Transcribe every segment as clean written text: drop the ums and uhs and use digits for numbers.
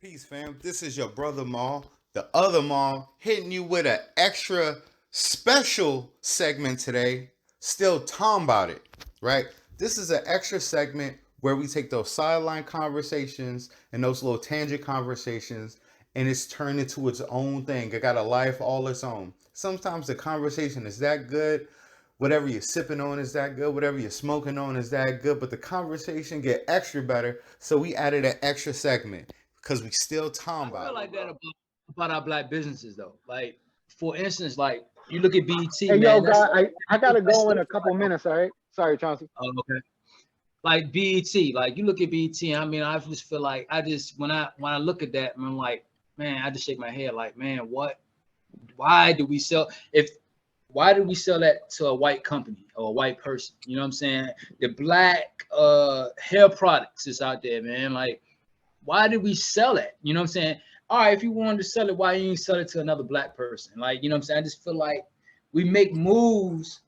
Peace, fam. This is your brother Maul, the other Maul, hitting you with an extra special segment today. Still Tom about it, right? This is an extra segment where we take those sideline conversations and those little tangent conversations and it's turned into its own thing. It got a life all its own. Sometimes the conversation is that good, whatever you're sipping on is that good, whatever you're smoking on is that good, but the conversation get extra better, so we added an extra segment because we still I talking feel about it. like that about our black businesses though. Like for instance, like you look at BET, Hey, yo, man. guy, I gotta That's go in a couple minutes. All right, sorry, Chauncey. okay. Like BET, like you look at BET. I mean, I just feel like I just when I look at that, I'm like, man, I just shake my head, like, man, what? Why do we sell if? Why did we sell that to a white company or a white person? You know what I'm saying? The black hair products is out there, man. Like, why did we sell it? You know what I'm saying? All right, if you wanted to sell it, why you didn't sell it to another black person? Like, you know what I'm saying? I just feel like we make moves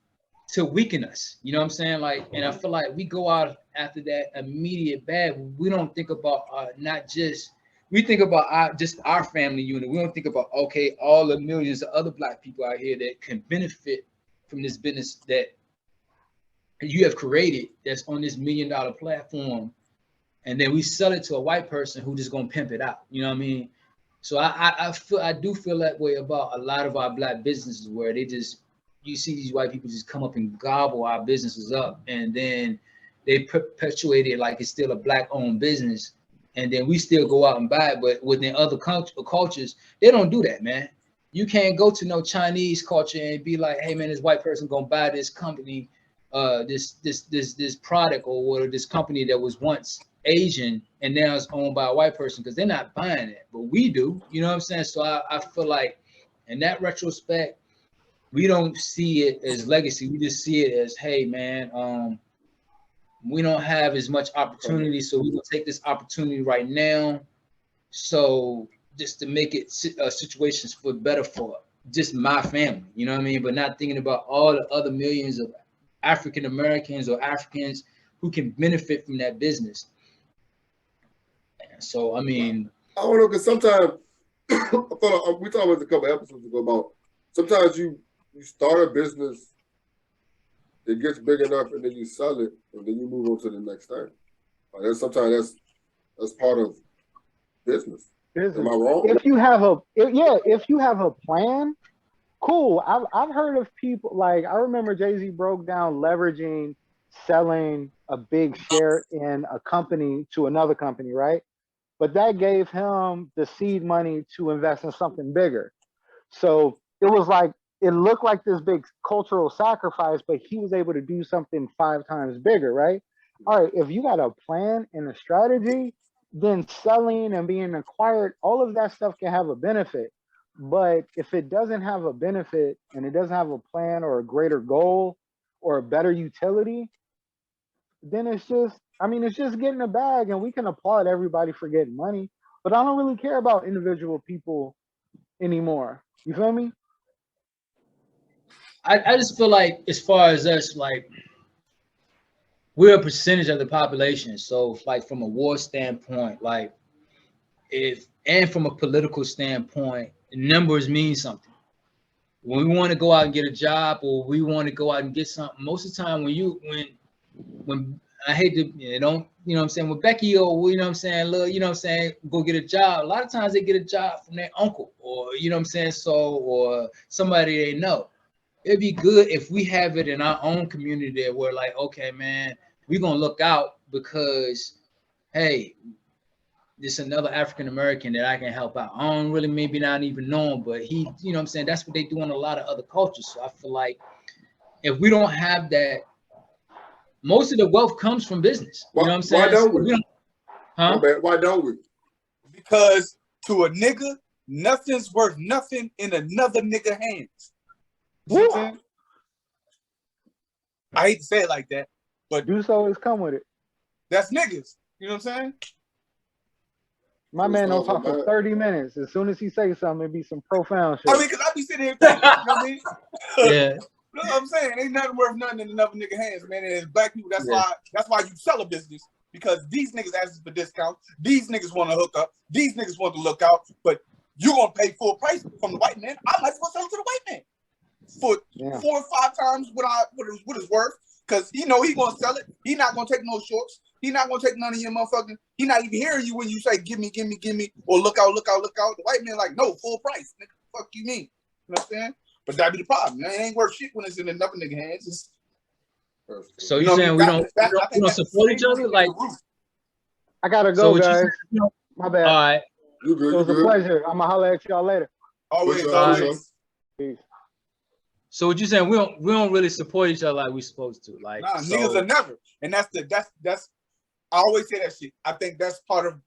to weaken us. You know what I'm saying? Like, and I feel like we go out after that immediate bag. We don't think about not just we think about just our family unit. We don't think about okay, all the millions of other black people out here that can benefit from this business that you have created that's on this $1 million platform, and then we sell it to a white person who just gonna pimp it out. You know what I mean? So I do feel that way about a lot of our black businesses where they just you see these white people just come up and gobble our businesses up, and then they perpetuate it like it's still a black owned business, and then we still go out and buy it. But within other cultures, they don't do that, man. You can't go to no Chinese culture and be like, hey man, this white person gonna buy this company, this product or this company that was once Asian and now it's owned by a white person because they're not buying it, but we do. You know what I'm saying? So I feel like in that retrospect, we don't see it as legacy. We just see it as, hey man, we don't have as much opportunity, so we're gonna take this opportunity right now. So just to make it situations for better for just my family, you know what I mean? But not thinking about all the other millions of African Americans or Africans who can benefit from that business. So I mean, I don't know, because sometimes I thought we talked about a couple episodes ago about sometimes you start a business, it gets big enough, and then you sell it, and then you move on to the next thing. Sometimes that's part of business. Am I wrong? If you have a plan, cool. I've heard of people like I remember Jay-Z broke down leveraging selling a big share in a company to another company, right? But that gave him the seed money to invest in something bigger. So it was like it looked like this big cultural sacrifice, but he was able to do something 5 times bigger, right? All right, if you got a plan and a strategy, then selling and being acquired, all of that stuff can have a benefit. But if it doesn't have a benefit and it doesn't have a plan or a greater goal or a better utility, then it's just getting a bag, and we can applaud everybody for getting money, but I don't really care about individual people anymore. You feel me? I just feel like as far as us, like we're a percentage of the population. So like from a war standpoint, like if and from a political standpoint, numbers mean something. When we want to go out and get a job or we want to go out and get something, most of the time when I hate to don't you know what I'm saying, with Becky or you know what I'm saying, look, you know what I'm saying, go get a job. A lot of times they get a job from their uncle or you know what I'm saying, so or somebody they know. It'd be good if we have it in our own community that we're like, okay, man, we're gonna look out because hey, this another African American that I can help out. I don't really maybe not even know him, but he, you know what I'm saying, that's what they do in a lot of other cultures. So I feel like if we don't have that, most of the wealth comes from business. You know what I'm saying? Why don't we? Huh? Why don't we? Because to a nigga, nothing's worth nothing in another nigga hands. You know what I'm saying? I hate to say it like that, but Do so is come with it. that's niggas. You know what I'm saying? My man don't talk for 30 minutes. As soon as he says something, it be some profound shit. I mean, because I be sitting here thinking, you know what I mean? Yeah. You know what I'm saying? Ain't nothing worth nothing in another nigga hands, man. And as black people, that's why you sell a business, because these niggas asking for discounts. These niggas want to hook up. These niggas want to look out. But you're gonna pay full price from the white man. I might as well sell it to the white man for 4 or 5 times what it's worth. Cause he know he gonna sell it. He not gonna take no shorts. He not gonna take none of your motherfucking. He not even hearing you when you say give me, or look out. The white man like no full price. Nigga, fuck you mean? You know what I'm saying? But that be the problem. It ain't worth shit when it's in another nigga hands. So you saying we don't support each other? Like I gotta go, guys. My bad. All right. You good? It was a pleasure. I'm gonna holler at y'all later. Always. Peace. So what you saying? We don't really support each other like we supposed to. Like niggas are never. And that's I always say that shit. I think that's part of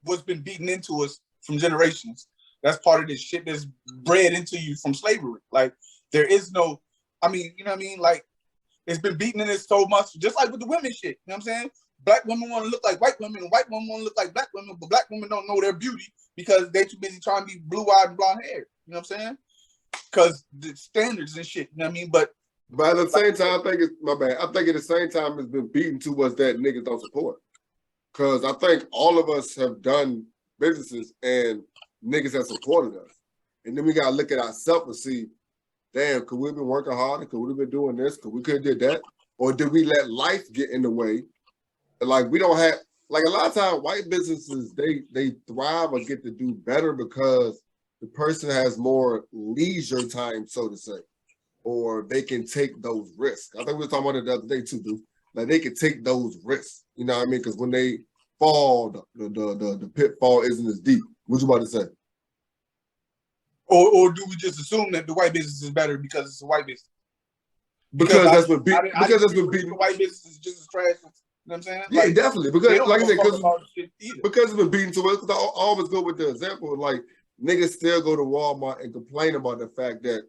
what's been beaten into us from generations. That's part of this shit that's bred into you from slavery. Like there is no, I mean, you know what I mean? Like it's been beaten in it so much, just like with the women shit. You know what I'm saying? Black women want to look like white women, and white women want to look like black women, but black women don't know their beauty because they too busy trying to be blue-eyed and blonde hair. You know what I'm saying? Because the standards and shit, you know what I mean? But at the same time, I think it's my bad. I think at the same time it's been beaten to us that niggas don't support. Because I think all of us have done businesses and niggas have supported us. And then we gotta look at ourselves and see, damn, could we have been working harder? Could we have been doing this? Could we could have did that? Or did we let life get in the way? Like we don't have like a lot of times white businesses they thrive or get to do better because the person has more leisure time, so to say, or they can take those risks. I think we were talking about it the other day too, dude. Like they can take those risks, you know what I mean? Because when they fall, the pitfall isn't as deep. What you about to say? Or do we just assume that the white business is better because it's a white business? Because that's what beat. Because that's what beat. The white business is just as trash. You know what I'm saying? Yeah, like, definitely. Because like I said, because it's been beaten to us. Because I always go with the example like niggas still go to Walmart and complain about the fact that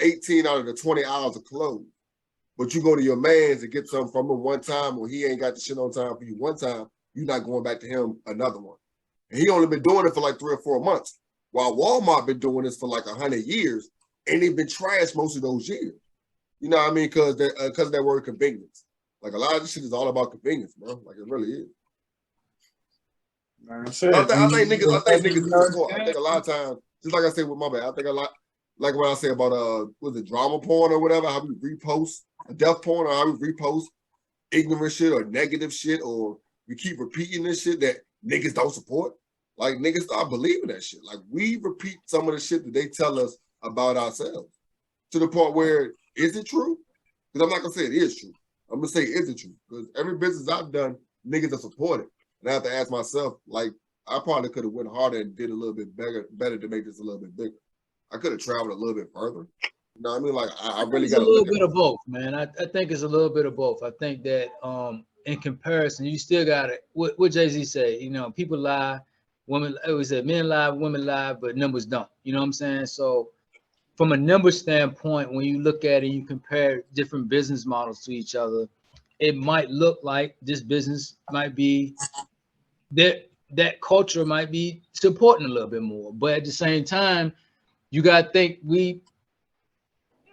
18 out of the 20 aisles are closed. But you go to your man's and get something from him one time, or he ain't got the shit on time for you one time, you're not going back to him another one. And he only been doing it for like 3 or 4 months, while Walmart been doing this for like 100 years, and they've been trashed most of those years. You know what I mean? Because that word convenience. Like a lot of this shit is all about convenience, bro. Like it really is. I think niggas support. I think a lot of times, just like I said with my bad, I think a lot, like when I say about was it drama porn or whatever, how we repost death porn, or how we repost ignorant shit or negative shit, or we keep repeating this shit that niggas don't support. Like niggas start believing that shit. Like we repeat some of the shit that they tell us about ourselves to the point where is it true? Because I'm not gonna say it is true. I'm gonna say is it true? Because every business I've done, niggas are supported. And I have to ask myself, like, I probably could have went harder and did a little bit better to make this a little bit bigger. I could have traveled a little bit further. You know what I mean? Like, I really got a little bit of both, man. I think it's a little bit of both. I think that in comparison, you still got it. What Jay-Z say? You know, people lie, women. It was that men lie, women lie, but numbers don't. You know what I'm saying? So, from a number standpoint, when you look at it, you compare different business models to each other. It might look like this business might be that culture might be supporting a little bit more, but at the same time, you got to think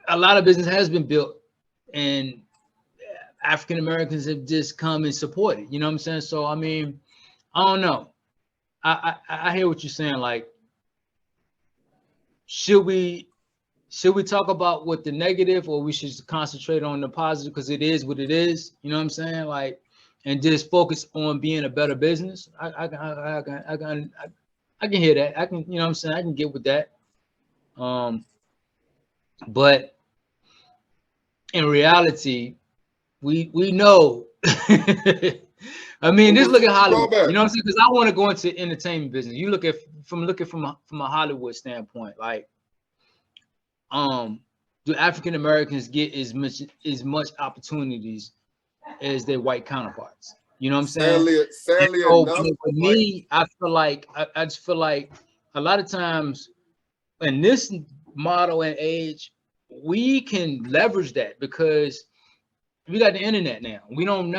a lot of business has been built and African Americans have just come and supported. You know what I'm saying? So I mean, I don't know. I hear what you're saying. Like, should we talk about what the negative, or we should concentrate on the positive because it is what it is? You know what I'm saying? Like, and just focus on being a better business. I can hear that. I can, you know what I'm saying? I can get with that. But in reality, we know. I mean, just look at Hollywood. You know what I'm saying? Because I want to go into entertainment business. You look at from a Hollywood standpoint, like, do African Americans get as much opportunities as their white counterparts? You know what I'm saying? Sadly enough, for me, I feel like I just feel like a lot of times in this model and age, we can leverage that because we got the internet now. We don't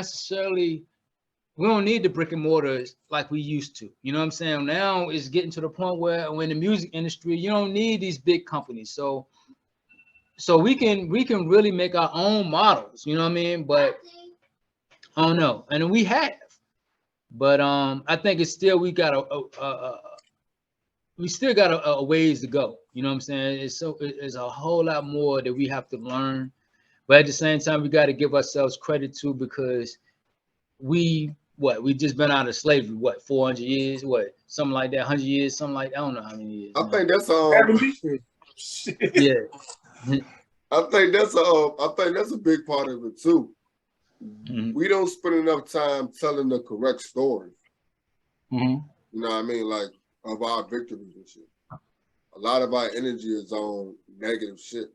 need the brick and mortars like we used to. You know what I'm saying? Now it's getting to the point where in the music industry, you don't need these big companies. So we can really make our own models, you know what I mean? But I don't know. And we have. But I think it's still we got we still got a ways to go. You know what I'm saying? It's a whole lot more that we have to learn. But at the same time, we got to give ourselves credit too, because we just been out of slavery, 400 years, something like that, 100 years, something like that. I don't know how many years. I think that's yeah. I think that's a big part of it too. Mm-hmm. We don't spend enough time telling the correct story. Mm-hmm. You know what I mean? Like of our victories and shit. A lot of our energy is on negative shit.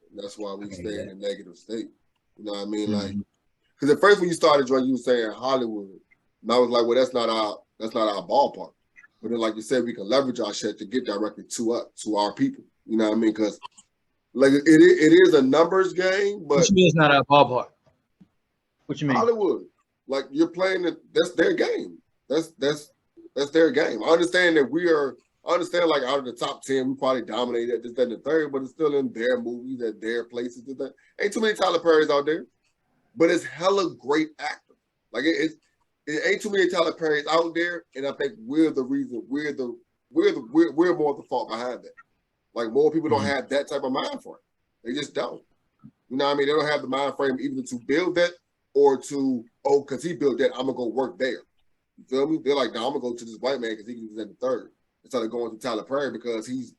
And that's why we stay in a negative state. You know what I mean? Mm-hmm. Like, because at first when you started drawing, you were saying Hollywood, and I was like, well, that's not our ballpark. But then, like you said, we can leverage our shit to get directly to our people. You know what I mean? Because like it is a numbers game, but what you mean it's not our ballpark? What you mean? Hollywood, like you're playing it. That's their game. That's their game. I understand that like out of the top 10, we probably dominated this, that, and the third, but it's still in their movies, at their places. Ain't too many Tyler Perrys out there, but it's hella great actors. Like it ain't too many Tyler Perrys out there, and I think we're the reason. We're more the fault behind that. Like more people don't have that type of mind frame. They just don't. You know what I mean? They don't have the mind frame either to build that or to, because he built that, I'm gonna go work there. You feel me? They're like, no, I'm gonna go to this white man because he was in the third. Instead of going to Tyler Perry because he's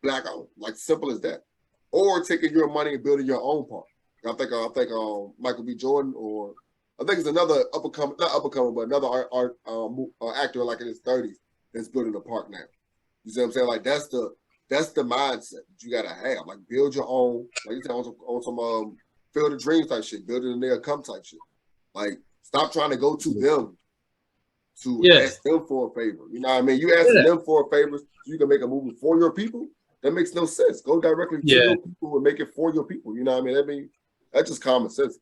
black owned. Like simple as that. Or taking your money and building your own park. I think Michael B. Jordan, or I think it's another not up and coming, but another actor like in his 30s that's building a park now. You see what I'm saying? Like that's the mindset that you gotta have. Like build your own, like you said, on some Field of Dreams type shit, build it and they'll come type shit. Like stop trying to go to them to ask them for a favor. You know what I mean? You asking them for a favor so you can make a movie for your people. That makes no sense. Go directly to your people and make it for your people. You know what I mean? That's just common sense.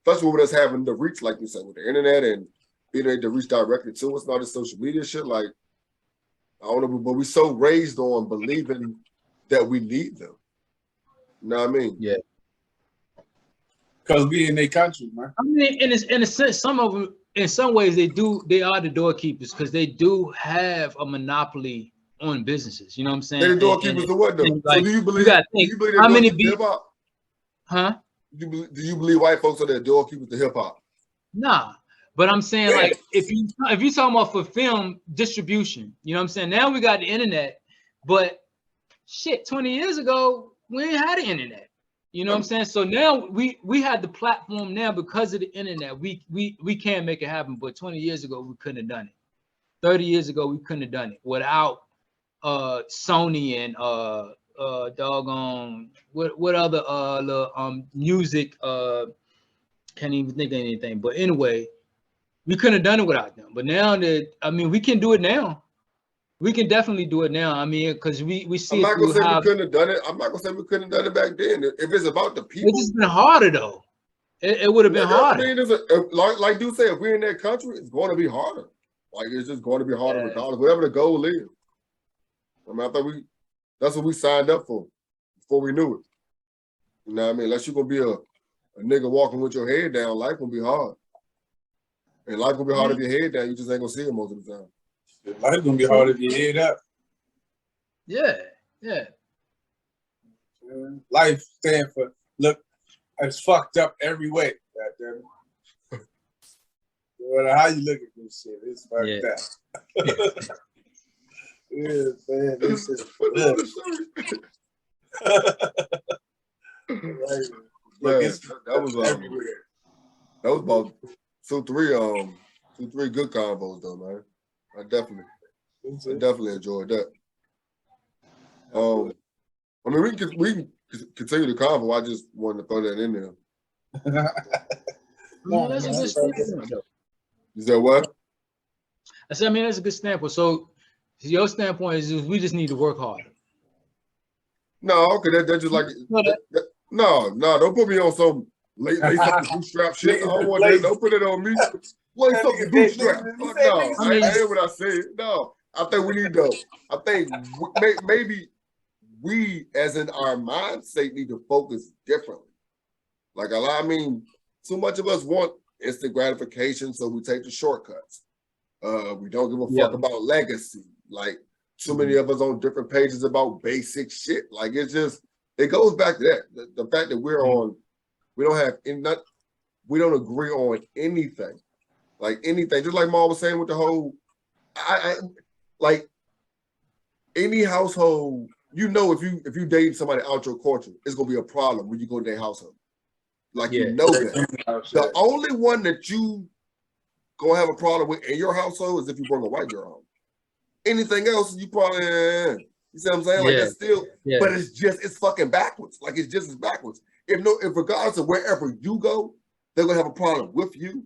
Especially with us having the reach, like you said, with the internet and being able to reach directly to us and all this social media shit. Like, I don't know, but we're so raised on believing that we need them. You know what I mean? Yeah. Because we in their country, man. I mean, in a sense, some of them, in some ways, they are the doorkeepers because they do have a monopoly on businesses. You know what I'm saying? They're the doorkeepers to what though? Like, so do you believe how many people? Huh? Do you believe white folks are the doorkeepers to hip hop? Nah, but I'm saying like if you talking about for film distribution, you know what I'm saying? Now we got the internet, but shit, 20 years ago we ain't had the internet. You know what I'm saying? So now we had the platform now because of the internet. We can make it happen, but 20 years ago we couldn't have done it. 30 years ago we couldn't have done it without Sony and doggone what other music can't even think of anything. But anyway, we couldn't have done it without them. But now that we can do it now. We can definitely do it now. I mean, because we see. I'm not gonna say we couldn't have done it. I'm not gonna say we couldn't have done it back then. If it's about the people, it's just been harder though. It would have been harder. I mean, like dude say, if we're in that country, it's going to be harder. Like it's just going to be harder regardless, whatever the goal is. I mean, I thought that's what we signed up for before we knew it. You know what I mean? Unless you're gonna be a nigga walking with your head down, life gonna be hard. And life gonna be hard if your head down. You just ain't gonna see it most of the time. Life's gonna be hard if you head up. Yeah. Life stand for look. It's fucked up every way. Goddamn it. No matter how you look at this shit, it's fucked up. Yeah, man. This is that was everywhere. That was about two, three good combos though, man. I definitely enjoyed that. I mean, we can continue the convo. I just wanted to throw that in there. That's a good standpoint, though. Is that what? I said, that's a good standpoint. So your standpoint is we just need to work harder. No, okay, that's just like no, don't put me on some lace up the bootstrap shit. I don't want that. Don't put it on me. Lace up the bootstrap. No, I ain't what I said. No, I think we need to. I think maybe we, as in our mindset, need to focus differently. Like too much of us want instant gratification, so we take the shortcuts. We don't give a Yeah. fuck about legacy. Like too many of us on different pages about basic shit. Like it's just it goes back to that. The fact that we're on, we don't have we don't agree on anything. Like anything. Just like Maul was saying with the whole I like any household, you know, if you date somebody out your culture, it's gonna be a problem when you go to their household. Like you know that. The only one that you gonna have a problem with in your household is if you bring a white girl home. Anything else, you probably you see what I'm saying? Like that's still, but it's fucking backwards. Like it's just as backwards. If regardless of wherever you go, they're gonna have a problem with you.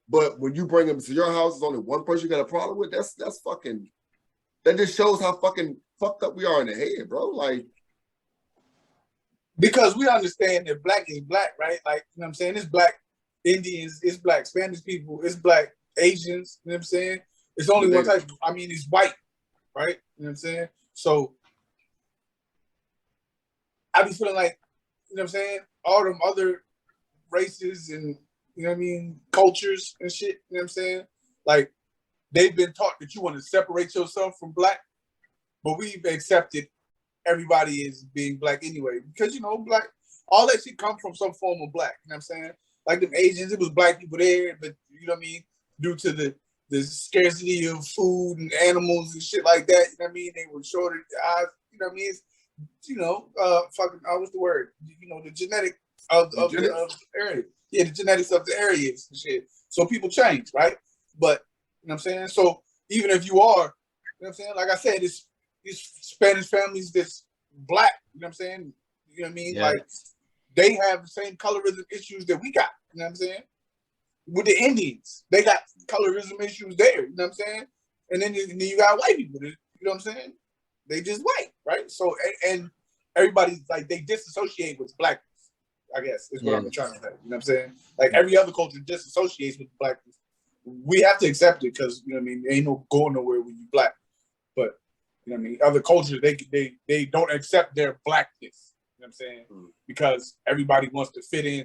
But when you bring them to your house, there's only one person you got a problem with. That's fucking. That just shows how fucking fucked up we are in the head, bro. Like, because we understand that black is black, right? Like, you know what I'm saying? It's black Indians, it's black Spanish people, it's black Asians, you know what I'm saying? It's only one type. I mean, it's white, right? You know what I'm saying? So I be feeling like, you know what I'm saying? All them other races and, you know what I mean, cultures and shit, you know what I'm saying? Like, they've been taught that you want to separate yourself from black, but we've accepted everybody as being black anyway. Because, you know, black, all that shit comes from some form of black, you know what I'm saying? Like them Asians, it was black people there, but, you know what I mean? Due to the scarcity of food and animals and shit like that, you know what I mean? They were shorter eyes, you know what I mean? It's, you know, what's the word? You know, the genetic of the area. Yeah, the genetics of the areas and shit. So people change, right? But, you know what I'm saying? So even if you are, you know what I'm saying? Like I said, it's Spanish families that's black, you know what I'm saying? You know what I mean? Yeah. Like they have the same colorism issues that we got, you know what I'm saying? With the Indians, they got colorism issues there, you know what I'm saying? And then you got white people, you know what I'm saying? They just white, right? So, and everybody's like, they disassociate with blackness, I guess, is what I'm trying to say, you know what I'm saying? Like every other culture disassociates with blackness. We have to accept it because, you know what I mean, ain't no going nowhere when you black. But, you know what I mean, other cultures, they don't accept their blackness, you know what I'm saying? Because everybody wants to fit in, you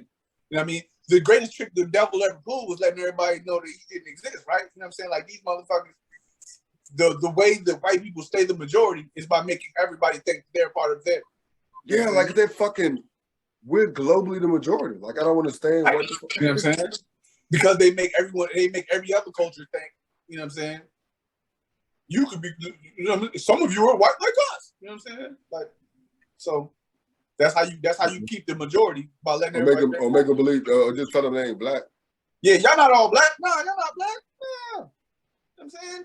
know what I mean? The greatest trick the devil ever pulled was letting everybody know that he didn't exist, right? You know what I'm saying? Like these motherfuckers, the way the white people stay the majority is by making everybody think they're part of them. Yeah, like they're fucking, we're globally the majority. Like I don't understand what the fuck. You know what I'm saying? Because they make every other culture think, you know what I'm saying? You could be, you know, some of you are white like us. You know what I'm saying? Like, so that's how you keep the majority by letting everybody make them believe, just tell them they ain't black. Yeah, y'all not all black. No, y'all not black. Yeah. You know what I'm saying?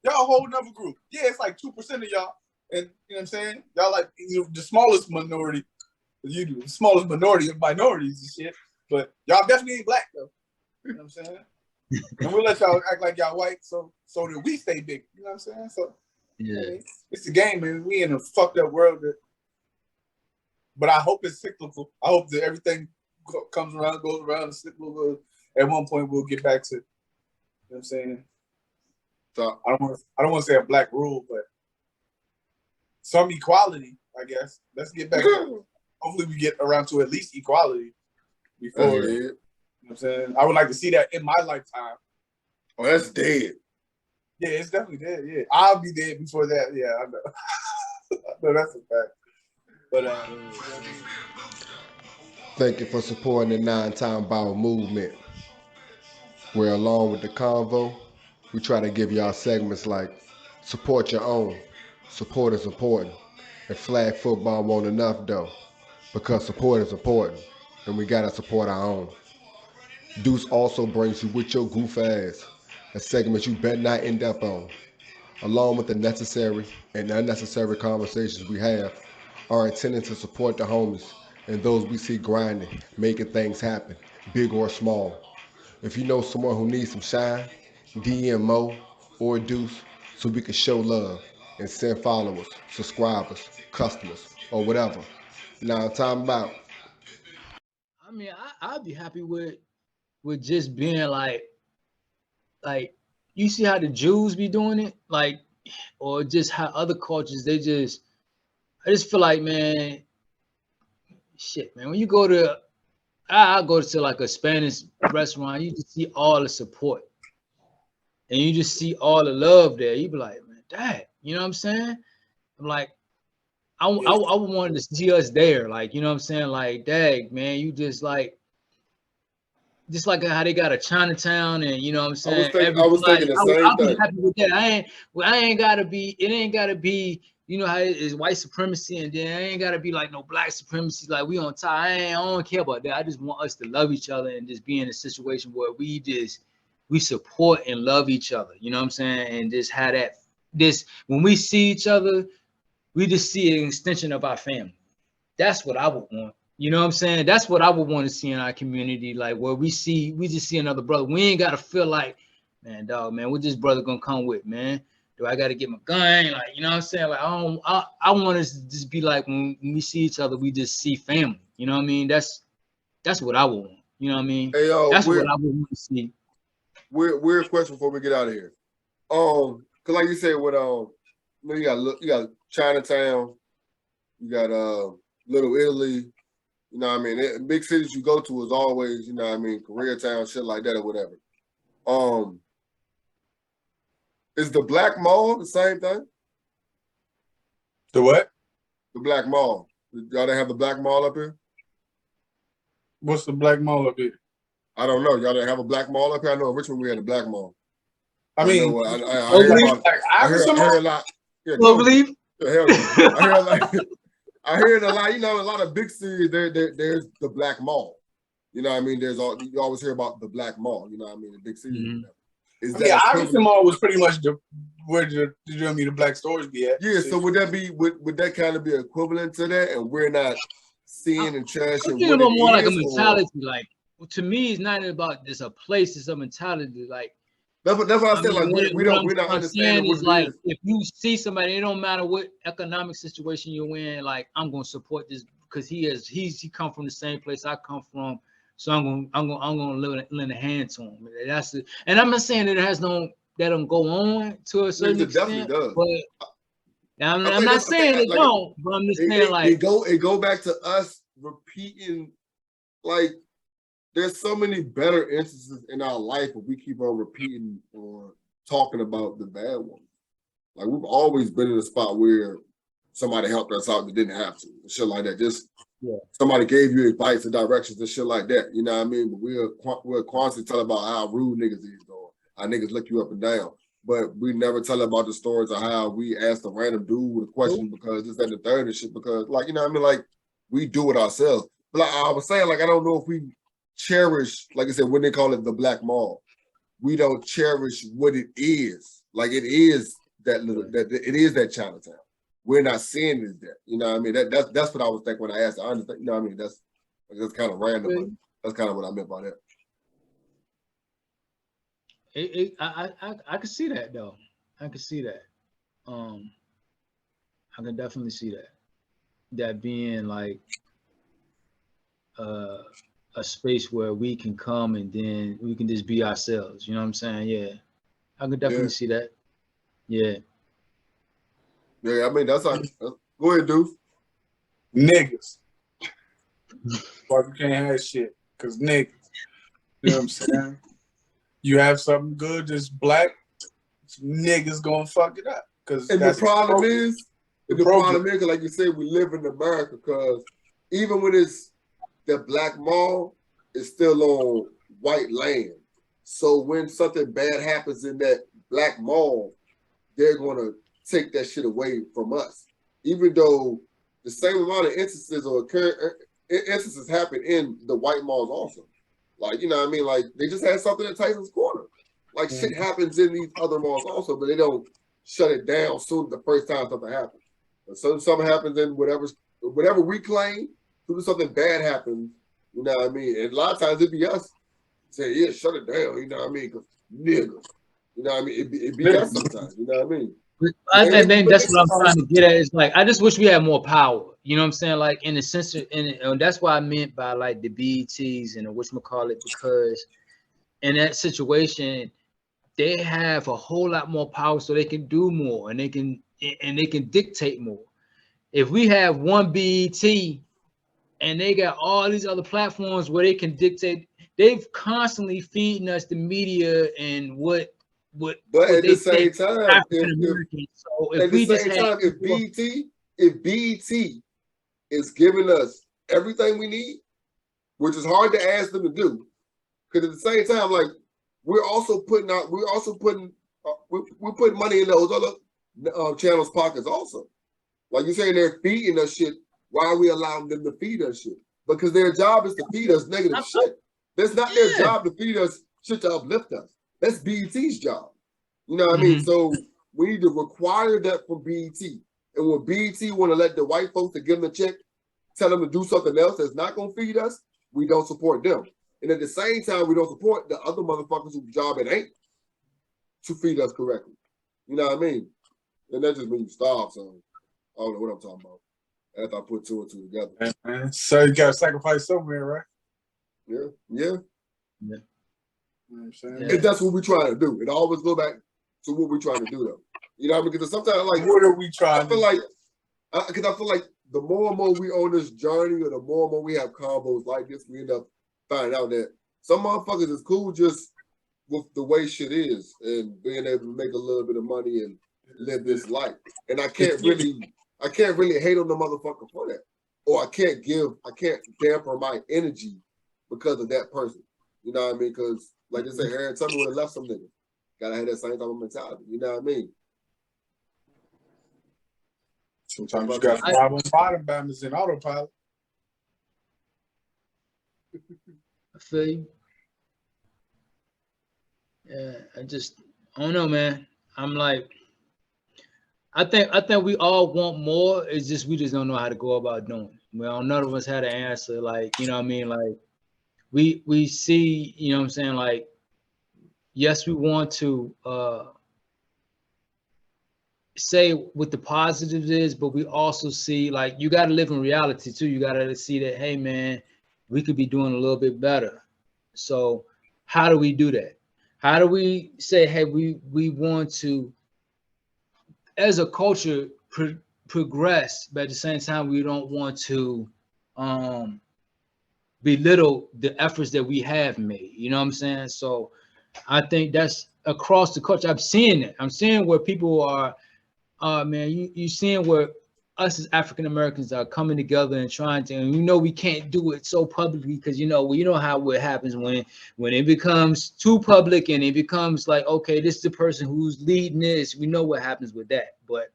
Y'all a whole nother group. Yeah, it's like 2% of y'all. And you know what I'm saying? Y'all like the smallest minority. You do the smallest minority of minorities and shit. But y'all definitely ain't black though. You know what I'm saying? And we'll let y'all act like y'all white so that we stay big. You know what I'm saying? So yeah, I mean, it's the game, man. We in a fucked up world but I hope it's cyclical. I hope that everything comes around, goes around, and cyclical. At one point we'll get back to, you know what I'm saying? So I don't want to say a black rule, but some equality, I guess. Let's get back to, hopefully we get around to at least equality before you know what I'm saying? I would like to see that in my lifetime. Oh, that's dead. Yeah, it's definitely dead. Yeah, I'll be dead before that. Yeah, I know. I know that's a fact. But thank you for supporting the StillTalmBout movement. Where along with the convo, we try to give y'all segments like support your own, support is important, and flag football won't enough though, because support is important, and we gotta support our own. Deuce also brings you with your goof ass, a segment you better not end up on. Along with the necessary and unnecessary conversations we have, are intended to support the homies and those we see grinding, making things happen, big or small. If you know someone who needs some shine, DM Mo or Deuce so we can show love and send followers, subscribers, customers, or whatever. Now, time about. I mean, I'd be happy with just being like you see how the Jews be doing it, like, or just how other cultures I just feel like, man, shit, man, when you go to I go to like a Spanish restaurant, you just see all the support. and you just see all the love there. You be like, man, dad, you know what I'm saying? I'm like, I wanted to see us there, like, you know what I'm saying? Like, dang, man, you just like how they got a Chinatown, and you know what I'm saying? I was thinking the same I'll be thing. happy with that. I ain't gotta be, it ain't gotta be, you know how it is white supremacy, and then I ain't gotta be like no black supremacy, like we on top. I don't care about that. I just want us to love each other and just be in a situation where we support and love each other, you know what I'm saying? And just have that, when we see each other, we just see an extension of our family. That's what I would want. You know what I'm saying? That's what I would want to see in our community, like where we just see another brother. We ain't gotta feel like, man, dog, man, what this brother gonna come with, man? Do I gotta get my gun? Like, you know what I'm saying? Like, I want us to just be like, when we see each other, we just see family. You know what I mean? That's what I would want. You know what I mean? Hey, That's what I would want to see. Weird question before we get out of here. Cause like you said, with you got Chinatown, you got Little Italy. You know what I mean? Big cities you go to is always, you know what I mean, Koreatown, shit like that or whatever. Is the Black Mall the same thing? The what? The Black Mall. Y'all didn't have the Black Mall up here? What's the Black Mall up here? I don't know. Y'all didn't have a Black Mall up here? I know in Richmond we had a Black Mall. I mean, I hear a lot. Yeah, Believe? Hell no. I hear it a lot. You know, a lot of big cities. There's the Black Mall. You know what I mean? You always hear about the Black Mall. You know what I mean? The big cities. Mm-hmm. Iverson Mall was pretty much where the black stores be at. Yeah. So would that kind of be equivalent to that? And we're not seeing and trashing. I'm thinking about more like a mentality. Like, to me, it's not about just a place. It's a mentality. Like. That's what I said. Like we're not understanding what it like, is. If you see somebody, it don't matter what economic situation you're in. Like, I'm gonna support this because he come from the same place I come from, so I'm gonna lend a hand to him. That's it. And I'm not saying that that don't go on to a certain extent, but I'm not saying it don't. But I'm just saying like it go back to us repeating like. There's so many better instances in our life if we keep on repeating or talking about the bad ones. Like we've always been in a spot where somebody helped us out that didn't have to, and shit like that. Just somebody gave you advice and directions and shit like that. You know what I mean? But we're constantly telling about how rude niggas is, or how niggas look you up and down. But we never tell about the stories of how we asked a random dude a question because this, that, and the third and shit. Because like, you know what I mean? Like we do it ourselves. But like I was saying, like I don't know if we cherish, like I said, when they call it the Black Mall, we don't cherish what it is. Like it is it is that Chinatown. We're not seeing it as that. You know what I mean? That's what I was thinking when I asked. I understand, you know what I mean? That's kind of random, but that's kind of what I meant by that. I can see that though. I can see that. I can definitely see that. That being like a space where we can come and then we can just be ourselves. You know what I'm saying? Yeah. I can definitely see that. Yeah. Yeah, I mean, that's like, go ahead, dude. Niggas. But you can't have shit, because niggas. You know what I'm saying? You have something good, just black, niggas gonna fuck it up. And the problem is, like you said, we live in America, because even when it's the Black Mall, is still on white land. So when something bad happens in that Black Mall, they're going to take that shit away from us. Even though the same amount of instances happen in the white malls also. Like, you know what I mean? Like, they just had something at Tyson's Corner. Like, shit happens in these other malls also, but they don't shut it down soon the first time something happens. But something happens in whatever we claim, soon as something bad happens, you know what I mean? And a lot of times it'd be us saying, yeah, shut it down, you know what I mean? Because niggas, you know what I mean? It'd be us sometimes, you know what I mean? I think that's what I'm trying to get at. It's like, I just wish we had more power. You know what I'm saying? Like, in the sense, and that's what I meant by like the BETs and the whatchamacallit, because in that situation, they have a whole lot more power, so they can do more and they can dictate more. If we have one BET and they got all these other platforms where they can dictate, they've constantly feeding us the media and what what at they the same think time, African Americans. So if at the we just same had time, if more, BET is giving us everything we need, which is hard to ask them to do, because at the same time, like we're putting money in those other channels' pockets also. Like you're saying, they're feeding us shit. Why are we allowing them to feed us shit? Because their job is to feed us negative shit. That's not their job to feed us shit to uplift us. That's BET's job. You know what I mean? So we need to require that from BET. And when BET want to let the white folks to give them a check, tell them to do something else that's not going to feed us, we don't support them. And at the same time, we don't support the other motherfuckers whose job it ain't to feed us correctly. You know what I mean? And that just means you starve, so I don't know what I'm talking about. After I put two and two together. Man. So you got to sacrifice somewhere, right? Yeah. yeah. You know what I'm saying? Yeah. If that's what we're trying to do. It always go back to what we're trying to do, though. You know what I mean? Because sometimes, like, What are we trying I feel like, because I feel like the more and more we on this journey, or the more and more we have combos like this, we end up finding out that some motherfuckers is cool just with the way shit is and being able to make a little bit of money and live this life. And I can't really hate on the motherfucker for that. Or I can't damper my energy because of that person. You know what I mean? Because like they say, Harry Tubman would have left some niggas. Gotta have that same type of mentality. You know what I mean? Sometimes you got to drive on bottom balance in autopilot. I feel you. Yeah, I don't know, man. I'm like, I think we all want more. It's just we just don't know how to go about doing it. Well, none of us had an answer. Like, you know what I mean? Like, we see, you know what I'm saying? Like, yes, we want to say what the positives is, but we also see, like, you got to live in reality too. You got to see that, hey, man, we could be doing a little bit better. So how do we do that? How do we say, hey, we want to, as a culture, progress, but at the same time, we don't want to belittle the efforts that we have made. You know what I'm saying? So I think that's across the culture. I'm seeing it. I'm seeing where people are, man, you seeing where us as African Americans are coming together and trying to, and we can't do it so publicly because you know how it happens when it becomes too public and it becomes like, okay, this is the person who's leading this. We know what happens with that. But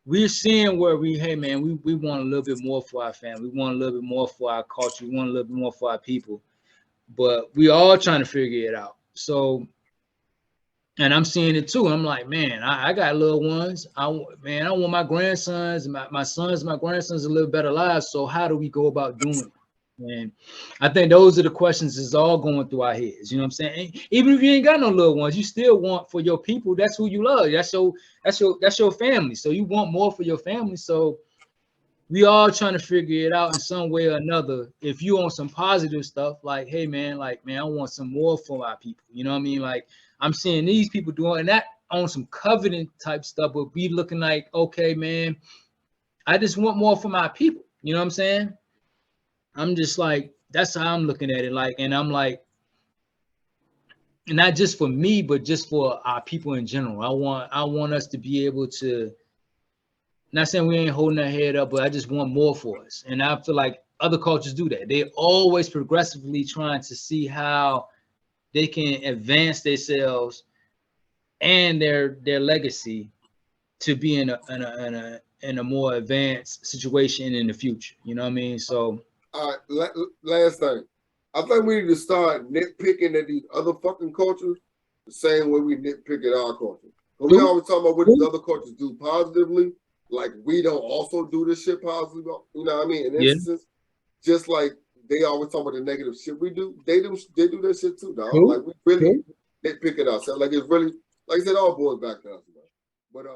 we're seeing where hey man, we want a little bit more for our family. We want a little bit more for our culture. We want a little bit more for our people. But we all trying to figure it out. So, and I'm seeing it too. I'm like, man, I got little ones. I want my grandsons, my sons, my grandsons to live better lives. So how do we go about doing it? And I think those are the questions that's all going through our heads. You know what I'm saying? Even if you ain't got no little ones, you still want for your people. That's who you love. That's your family. So you want more for your family. So we all trying to figure it out in some way or another. If you on some positive stuff, like, hey man, I want some more for my people. You know what I mean? Like, I'm seeing these people doing that on some covenant type stuff, but be looking like, okay, man, I just want more for my people. You know what I'm saying? I'm just like, that's how I'm looking at it. Like, and I'm like, not just for me, but just for our people in general. I want us to be able to, not saying we ain't holding our head up, but I just want more for us. And I feel like other cultures do that. They always progressively trying to see how they can advance themselves and their legacy to be in a more advanced situation in the future. You know what I mean? So all right, last thing. I think we need to start nitpicking at these other fucking cultures the same way we nitpick at our culture. But we always talk about what these other cultures do positively. Like, we don't also do this shit positively. You know what I mean? In instances, just like they always talk about the negative shit we do, they do that shit too, dog. Like, we really nitpick it ourselves. Like, it's really, like I said, all boils back to us, man. But